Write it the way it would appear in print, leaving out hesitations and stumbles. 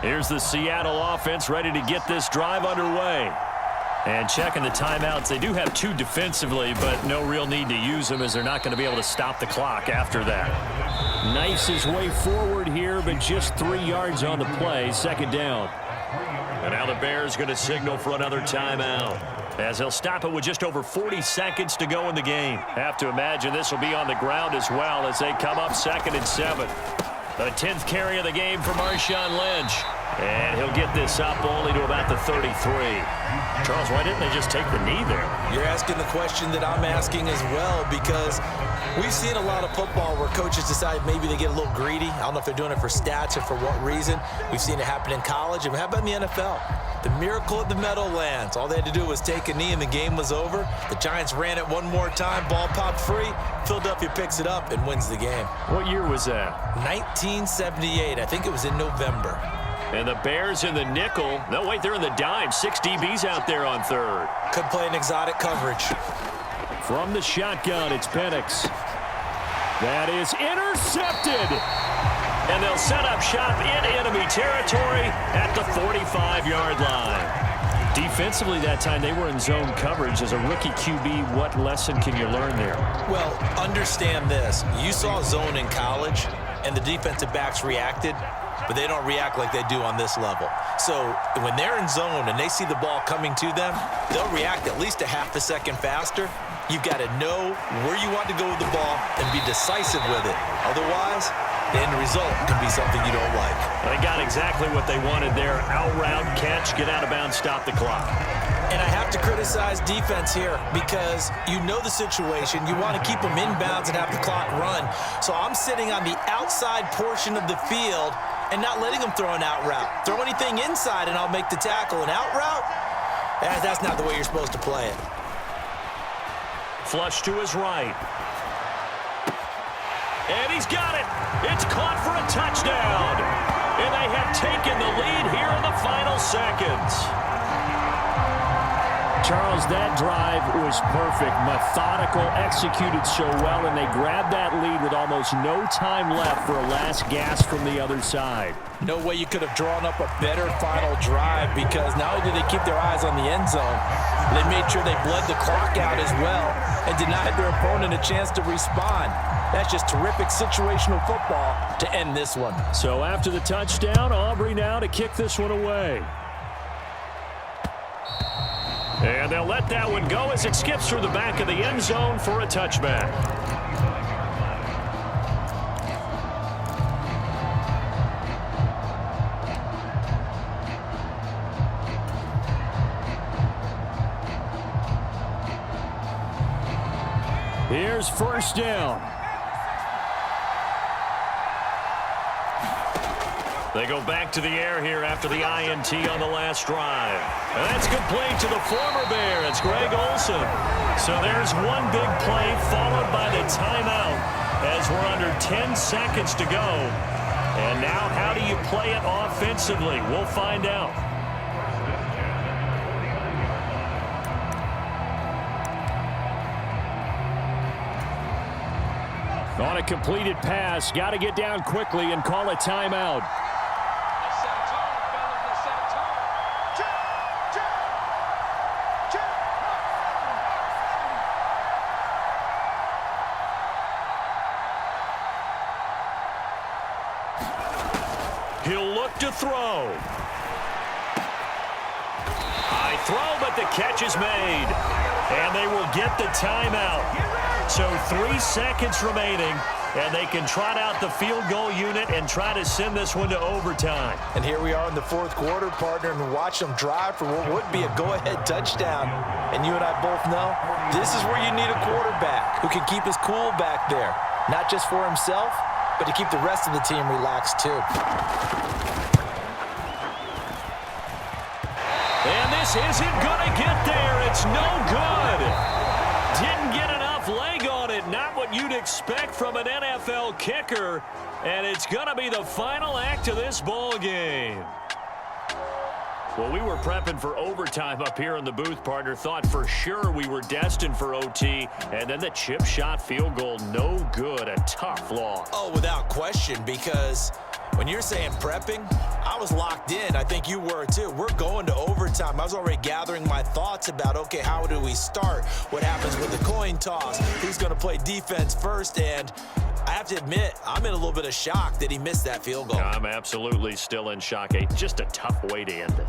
Here's the Seattle offense ready to get this drive underway. And checking the timeouts, they do have 2 defensively, but no real need to use them as they're not going to be able to stop the clock after that. Knifes his way forward here, but just 3 yards on the play, 2nd down. And now the Bears going to signal for another timeout, as they'll stop it with just over 40 seconds to go in the game. Have to imagine this will be on the ground as well as they come up 2nd and 7. The 10th carry of the game for Marshawn Lynch. And he'll get this up only to about the 33. Charles, why didn't they just take the knee there? You're asking the question that I'm asking as well, because we've seen a lot of football where coaches decide maybe they get a little greedy. I don't know if they're doing it for stats or for what reason. We've seen it happen in college. And how about in the NFL? The miracle of the Meadowlands. All they had to do was take a knee and the game was over. The Giants ran it one more time. Ball popped free. Philadelphia picks it up and wins the game. What year was that? 1978. I think it was in November. And the Bears in the nickel. No, wait, they're in the dime. 6 DBs out there on 3rd. Could play an exotic coverage. From the shotgun, it's Penix. That is intercepted. And they'll set up shop in enemy territory at the 45-yard line. Defensively that time, they were in zone coverage. As a rookie QB, what lesson can you learn there? Well, understand this. You saw zone in college, and the defensive backs reacted, but they don't react like they do on this level. So when they're in zone and they see the ball coming to them, they'll react at least a half a second faster. You've got to know where you want to go with the ball and be decisive with it. Otherwise, the end result can be something you don't like. They got exactly what they wanted there. Out route, catch, get out of bounds, stop the clock. And I have to criticize defense here because you know the situation. You want to keep them inbounds and have the clock run. So I'm sitting on the outside portion of the field and not letting them throw an out route. Throw anything inside and I'll make the tackle. An out route? That's not the way you're supposed to play it. Flush to his right. And he's got it. It's caught for a touchdown. And they have taken the lead here in the final seconds. Charles, that drive was perfect. Methodical, executed so well, and they grabbed that lead with almost no time left for a last gasp from the other side. No way you could have drawn up a better final drive, because not only did they keep their eyes on the end zone, they made sure they bled the clock out as well and denied their opponent a chance to respond. That's just terrific situational football to end this one. So after the touchdown, Aubrey now to kick this one away. And they'll let that one go as it skips through the back of the end zone for a touchback. Here's 1st down. They go back to the air here after the INT on the last drive. And that's complete to the former Bear. It's Greg Olsen. So there's one big play followed by the timeout as we're under 10 seconds to go. And now how do you play it offensively? We'll find out. On a completed pass, got to get down quickly and call a timeout. He'll look to throw. High throw, but the catch is made. And they will get the timeout. So 3 seconds remaining, and they can trot out the field goal unit and try to send this one to overtime. And here we are in the 4th quarter, partner, and watch them drive for what would be a go-ahead touchdown. And you and I both know this is where you need a quarterback who can keep his cool back there, not just for himself, but to keep the rest of the team relaxed too. And this isn't going to get there. It's no good. Didn't get enough leg on it. Not what you'd expect from an NFL kicker. And it's going to be the final act of this ball game. Well, we were prepping for overtime up here in the booth, partner. Thought for sure we were destined for OT. And then the chip shot field goal, no good. A tough loss. Oh, without question, because When you're saying prepping, I was locked in. I think you were too. We're going to overtime. I was already gathering my thoughts about, okay, how do we start? What happens with the coin toss? Who's going to play defense first? And I have to admit, I'm in a little bit of shock that he missed that field goal. I'm absolutely still in shock. Just a tough way to end it.